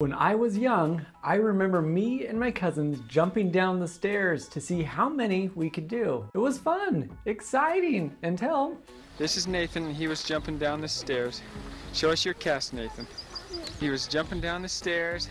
When I was young, I remember me and my cousins jumping down the stairs to see how many we could do. It was fun, exciting, until... This is Nathan, and he was jumping down the stairs. Show us your cast, Nathan. He was jumping down the stairs,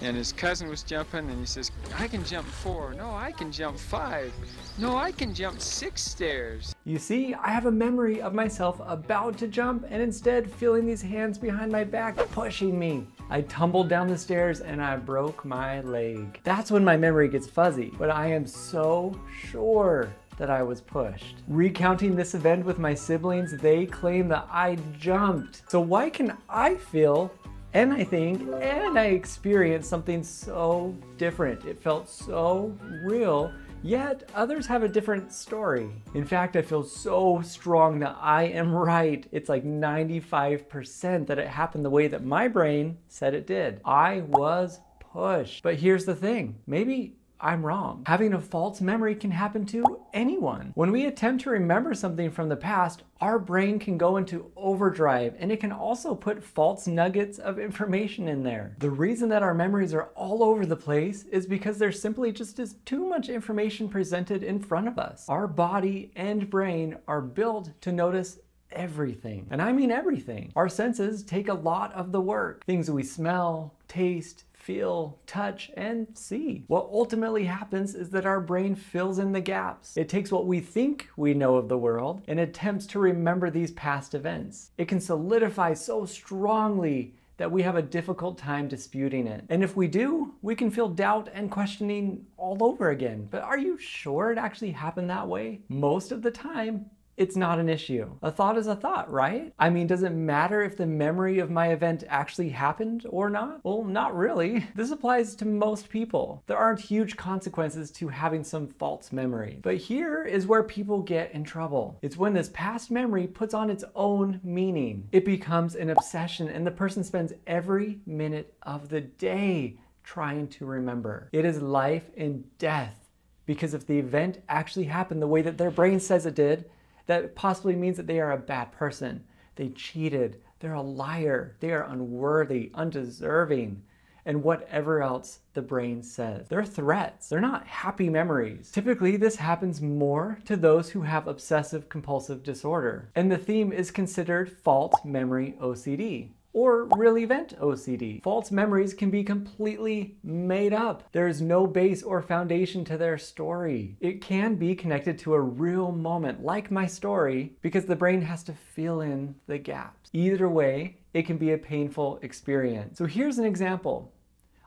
and his cousin was jumping, and he says, I can jump 4. No, I can jump 5. No, I can jump 6 stairs. You see, I have a memory of myself about to jump and instead feeling these hands behind my back pushing me. I tumbled down the stairs and I broke my leg. That's when my memory gets fuzzy, but I am so sure that I was pushed. Recounting this event with my siblings, they claim that I jumped. So why can I feel and I think and I experience something so different? It felt so real, yet others have a different story. In fact, I feel so strong that I am right. It's like 95% that it happened the way that my brain said it did. I was pushed. But here's the thing, maybe I'm wrong. Having a false memory can happen to anyone. When we attempt to remember something from the past, our brain can go into overdrive, and it can also put false nuggets of information in there. The reason that our memories are all over the place is because there simply just is too much information presented in front of us. Our body and brain are built to notice everything. And I mean everything. Our senses take a lot of the work. Things we smell, taste, feel, touch, and see. What ultimately happens is that our brain fills in the gaps. It takes what we think we know of the world and attempts to remember these past events. It can solidify so strongly that we have a difficult time disputing it. And if we do, we can feel doubt and questioning all over again. But are you sure it actually happened that way? Most of the time, it's not an issue. A thought is a thought, right? I mean, does it matter if the memory of my event actually happened or not? Well, not really. This applies to most people. There aren't huge consequences to having some false memory. But here is where people get in trouble. It's when this past memory puts on its own meaning. It becomes an obsession, and the person spends every minute of the day trying to remember. It is life and death, because if the event actually happened the way that their brain says it did, that possibly means that they are a bad person. They cheated, they're a liar, they are unworthy, undeserving, and whatever else the brain says. They're threats, they're not happy memories. Typically, this happens more to those who have obsessive compulsive disorder. And the theme is considered false memory OCD. Or real event OCD. False memories can be completely made up. There is no base or foundation to their story. It can be connected to a real moment, like my story, because the brain has to fill in the gaps. Either way, it can be a painful experience. So here's an example.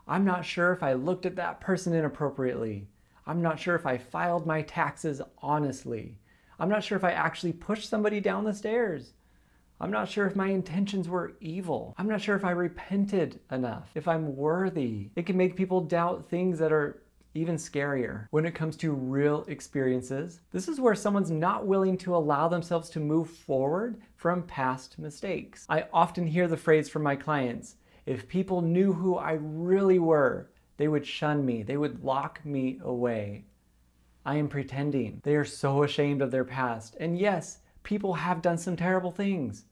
I'm not sure if I looked at that person inappropriately. I'm not sure if I filed my taxes honestly. I'm not sure if I actually pushed somebody down the stairs. I'm not sure if my intentions were evil. I'm not sure if I repented enough, if I'm worthy. It can make people doubt things that are even scarier. When it comes to real experiences, this is where someone's not willing to allow themselves to move forward from past mistakes. I often hear the phrase from my clients, if people knew who I really were, they would shun me, they would lock me away. I am pretending. They are so ashamed of their past. And yes, people have done some terrible things.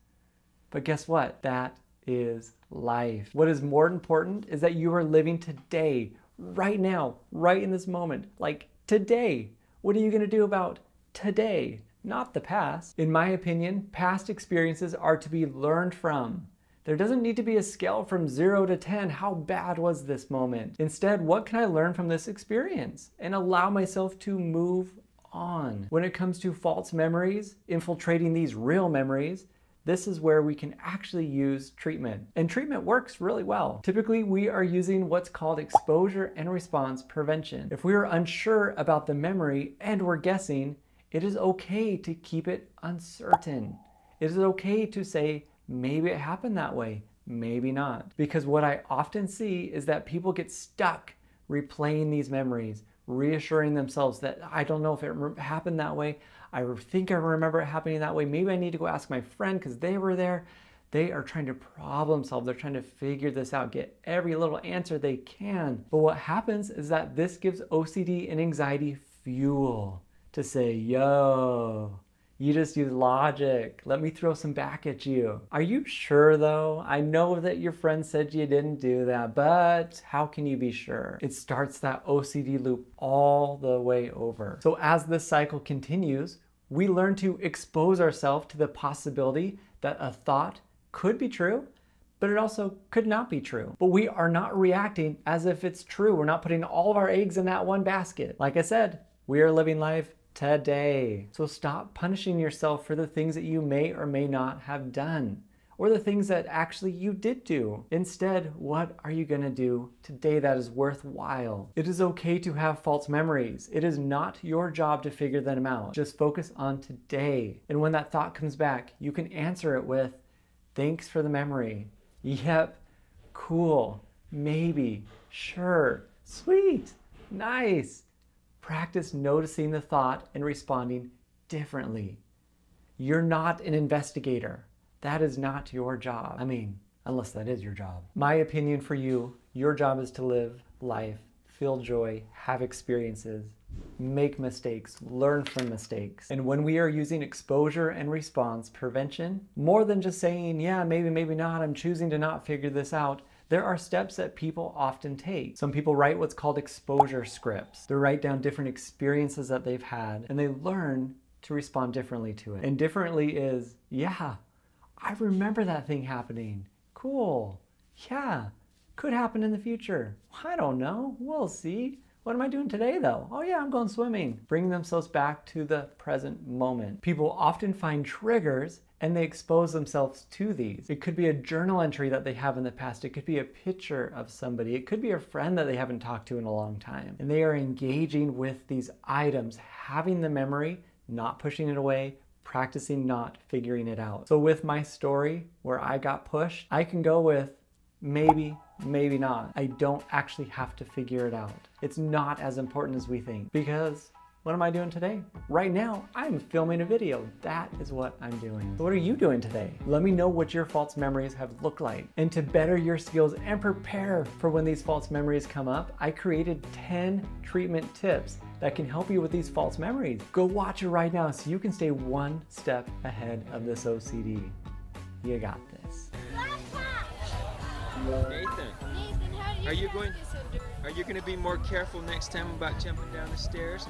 But guess what? That is life. What is more important is that you are living today, right now, right in this moment. Like today. What are you going to do about today? Not the past. In my opinion, past experiences are to be learned from. There doesn't need to be a scale from 0 to 10. How bad was this moment? Instead, what can I learn from this experience? And allow myself to move on. When it comes to false memories, infiltrating these real memories, this is where we can actually use treatment. And treatment works really well. Typically, we are using what's called exposure and response prevention. If we are unsure about the memory and we're guessing, it is okay to keep it uncertain. It is okay to say, maybe it happened that way, maybe not. Because what I often see is that people get stuck replaying these memories, reassuring themselves that I don't know if it happened that way. I think I remember it happening that way. Maybe I need to go ask my friend because they were there. They are trying to problem solve. They're trying to figure this out, get every little answer they can. But what happens is that this gives OCD and anxiety fuel to say, yo, You just use logic. Let me throw some back at you. Are you sure though? I know that your friend said you didn't do that, but how can you be sure? It starts that OCD loop all the way over. So as this cycle continues, we learn to expose ourselves to the possibility that a thought could be true, but it also could not be true. But we are not reacting as if it's true. We're not putting all of our eggs in that one basket. Like I said, we are living life today. So stop punishing yourself for the things that you may or may not have done, or the things that actually you did do. Instead, what are you gonna do today that is worthwhile? It is okay to have false memories. It is not your job to figure them out. Just focus on today. And when that thought comes back, you can answer it with, thanks for the memory. Yep, cool, maybe, sure, sweet, nice. Practice noticing the thought and responding differently. You're not an investigator. That is not your job. I mean, unless that is your job. My opinion for you, your job is to live life, feel joy, have experiences, make mistakes, learn from mistakes. And when we are using exposure and response prevention, more than just saying, yeah, maybe, maybe not, I'm choosing to not figure this out, there are steps that people often take. Some people write what's called exposure scripts. They write down different experiences that they've had, and they learn to respond differently to it. And differently is, yeah, I remember that thing happening. Cool. Yeah, could happen in the future. I don't know. We'll see. What am I doing today though? Oh yeah, I'm going swimming. Bringing themselves back to the present moment. People often find triggers and they expose themselves to these. It could be a journal entry that they have in the past. It could be a picture of somebody. It could be a friend that they haven't talked to in a long time. And they are engaging with these items, having the memory, not pushing it away, practicing not figuring it out. So with my story where I got pushed, I can go with maybe, maybe not. I don't actually have to figure it out. It's not as important as we think, because what am I doing today? Right now, I'm filming a video. That is what I'm doing. So what are you doing today? Let me know what your false memories have looked like. And to better your skills and prepare for when these false memories come up, I created 10 treatment tips that can help you with these false memories. Go watch it right now so you can stay one step ahead of this OCD. You got this. Nathan, are you going to be more careful next time about jumping down the stairs?